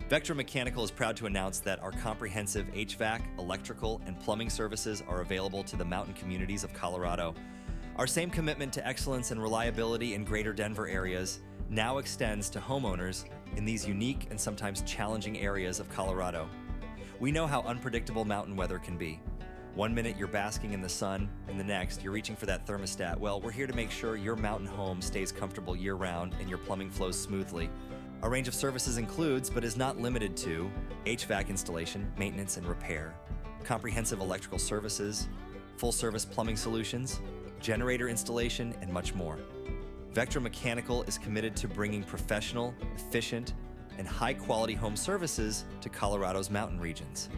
Vectra Mechanical is proud to announce that our comprehensive HVAC, electrical, and plumbing services are available to the mountain communities of Colorado. Our same commitment to excellence and reliability in greater Denver areas now extends to homeowners in these unique and sometimes challenging areas of Colorado. We know how unpredictable mountain weather can be. One minute you're basking in the sun, and the next you're reaching for that thermostat. Well, we're here to make sure your mountain home stays comfortable year-round and your plumbing flows smoothly. Our range of services includes, but is not limited to, HVAC installation, maintenance, and repair, comprehensive electrical services, full-service plumbing solutions, generator installation, and much more. Vectra Mechanical is committed to bringing professional, efficient, and high-quality home services to Colorado's mountain regions.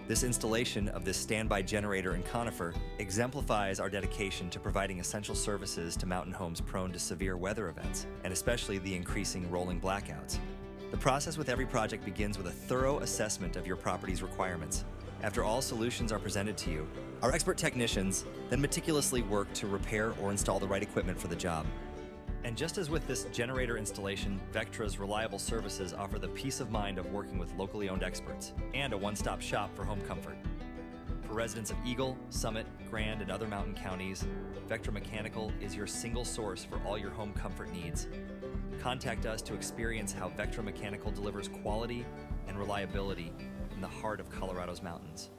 This installation of this standby generator in Conifer exemplifies our dedication to providing essential services to mountain homes prone to severe weather events, and especially the increasing rolling blackouts. The process with every project begins with a thorough assessment of your property's requirements. After all solutions are presented to you, our expert technicians then meticulously work to repair or install the right equipment for the job. And just as with this generator installation, Vectra's reliable services offer the peace of mind of working with locally owned experts and a one-stop shop for home comfort. For residents of Eagle, Summit, Grand, and other mountain counties, Vectra Mechanical is your single source for all your home comfort needs. Contact us to experience how Vectra Mechanical delivers quality and reliability in the heart of Colorado's mountains.